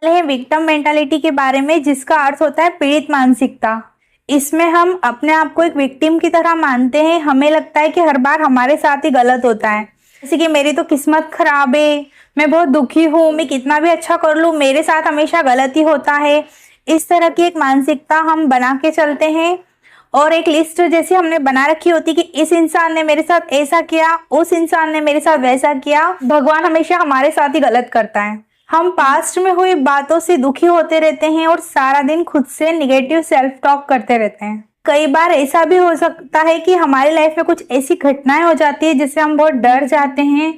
है victim mentality के बारे में, जिसका अर्थ होता है पीड़ित मानसिकता। इसमें हम अपने आप को एक विक्टिम की तरह मानते हैं। हमें लगता है कि हर बार हमारे साथ ही गलत होता है, जैसे कि मेरी तो किस्मत खराब है, मैं बहुत दुखी हूँ, मैं कितना भी अच्छा कर लूँ मेरे साथ हमेशा गलत ही होता है। इस तरह की एक मानसिकता हम बना के चलते हैं और एक लिस्ट जैसी हमने बना रखी होती कि इस इंसान ने मेरे साथ ऐसा किया, उस इंसान ने मेरे साथ वैसा किया। भगवान हमेशा हमारे साथ ही गलत करता है। हम पास्ट में हुई बातों से दुखी होते रहते हैं और सारा दिन खुद से निगेटिव सेल्फ टॉक करते रहते हैं। कई बार ऐसा भी हो सकता है कि हमारी लाइफ में कुछ ऐसी घटनाएं हो जाती है जिससे हम बहुत डर जाते हैं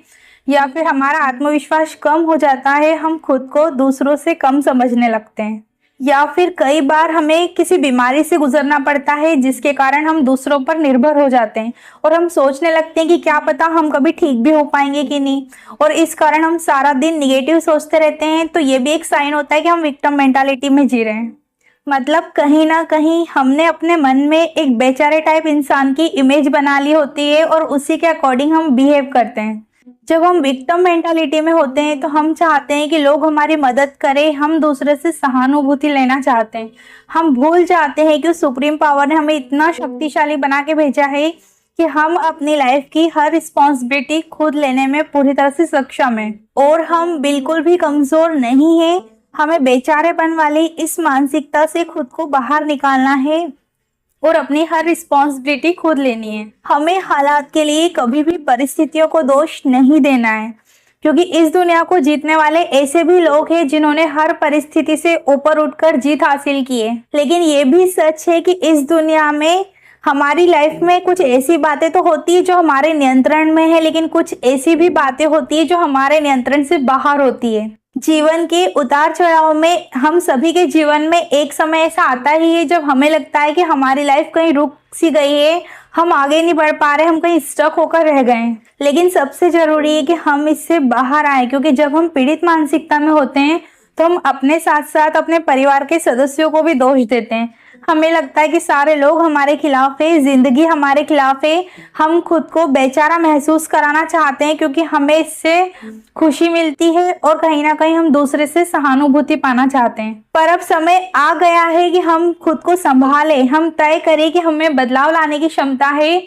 या फिर हमारा आत्मविश्वास कम हो जाता है, हम खुद को दूसरों से कम समझने लगते हैं, या फिर कई बार हमें किसी बीमारी से गुजरना पड़ता है जिसके कारण हम दूसरों पर निर्भर हो जाते हैं और हम सोचने लगते हैं कि क्या पता हम कभी ठीक भी हो पाएंगे कि नहीं, और इस कारण हम सारा दिन निगेटिव सोचते रहते हैं। तो ये भी एक साइन होता है कि हम विक्टिम मेंटालिटी में जी रहे हैं। मतलब कहीं ना कहीं हमने अपने मन में एक बेचारे टाइप इंसान की इमेज बना ली होती है और उसी के अकॉर्डिंग हम बिहेव करते हैं। जब हम विक्टिम मेंटालिटी में होते हैं तो हम चाहते हैं कि लोग हमारी मदद करें, हम दूसरे से सहानुभूति लेना चाहते हैं। हम भूल जाते हैं कि सुप्रीम पावर ने हमें इतना शक्तिशाली बना के भेजा है कि हम अपनी लाइफ की हर रिस्पॉन्सिबिलिटी खुद लेने में पूरी तरह से सक्षम है और हम बिल्कुल भी कमजोर नहीं है। हमें बेचारेपन वाली इस मानसिकता से खुद को बाहर निकालना है और अपनी हर रिस्पॉन्सिबिलिटी खुद लेनी है। हमें हालात के लिए कभी भी परिस्थितियों को दोष नहीं देना है, क्योंकि इस दुनिया को जीतने वाले ऐसे भी लोग हैं जिन्होंने हर परिस्थिति से ऊपर उठकर जीत हासिल की है। लेकिन ये भी सच है कि इस दुनिया में हमारी लाइफ में कुछ ऐसी बातें तो होती है जो हमारे नियंत्रण में है, लेकिन कुछ ऐसी भी बातें होती है जो हमारे नियंत्रण से बाहर होती है। जीवन के उतार चढ़ाव में हम सभी के जीवन में एक समय ऐसा आता ही है जब हमें लगता है कि हमारी लाइफ कहीं रुक सी गई है, हम आगे नहीं बढ़ पा रहे, हम कहीं स्टक होकर रह गए हैं। लेकिन सबसे जरूरी है कि हम इससे बाहर आए, क्योंकि जब हम पीड़ित मानसिकता में होते हैं तो हम अपने साथ साथ अपने परिवार के सदस्यों को भी दोष देते हैं। हमें लगता है कि सारे लोग हमारे खिलाफ है, जिंदगी हमारे खिलाफ है। हम खुद को बेचारा महसूस कराना चाहते हैं क्योंकि हमें इससे खुशी मिलती है और कहीं ना कहीं हम दूसरे से सहानुभूति पाना चाहते हैं। पर अब समय आ गया है कि हम खुद को संभालें, हम तय करें कि हमें बदलाव लाने की क्षमता है।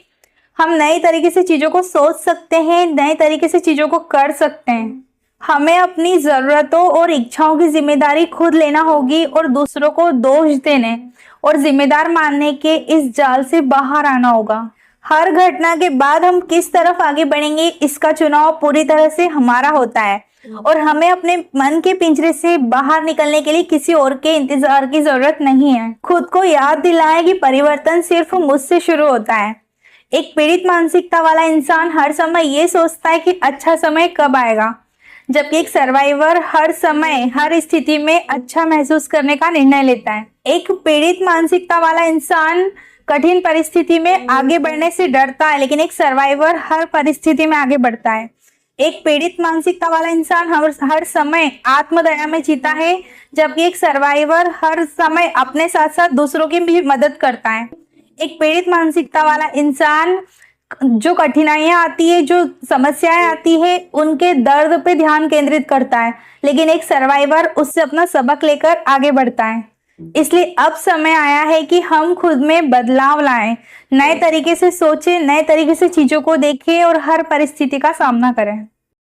हम नए तरीके से चीजों को सोच सकते हैं, नए तरीके से चीजों को कर सकते हैं। हमें अपनी जरूरतों और इच्छाओं की जिम्मेदारी खुद लेना होगी और दूसरों को दोष देने और जिम्मेदार मानने के इस जाल से बाहर आना होगा। हर घटना के बाद हम किस तरफ आगे बढ़ेंगे इसका चुनाव पूरी तरह से हमारा होता है और हमें अपने मन के पिंजरे से बाहर निकलने के लिए किसी और के इंतजार की जरूरत नहीं है। खुद को याद दिलाएं कि परिवर्तन सिर्फ मुझसे शुरू होता है। एक पीड़ित मानसिकता वाला इंसान हर समय ये सोचता है कि अच्छा समय कब आएगा, जबकि एक सर्वाइवर हर समय हर स्थिति में अच्छा महसूस करने का निर्णय लेता है। एक पीड़ित मानसिकता वाला इंसान कठिन परिस्थिति में आगे बढ़ने से डरता है, लेकिन एक सर्वाइवर हर परिस्थिति में आगे बढ़ता है। एक पीड़ित मानसिकता वाला इंसान हर समय आत्मदया में जीता है, जबकि एक सर्वाइवर हर समय अपने साथ साथ दूसरों की भी मदद करता है। एक पीड़ित मानसिकता वाला इंसान जो कठिनाइयां आती है, जो समस्याएं आती है, उनके दर्द पे ध्यान केंद्रित करता है, लेकिन एक सर्वाइवर उससे अपना सबक लेकर आगे बढ़ता है। इसलिए अब समय आया है कि हम खुद में बदलाव लाएं, नए तरीके से सोचें, नए तरीके से चीजों को देखें और हर परिस्थिति का सामना करें।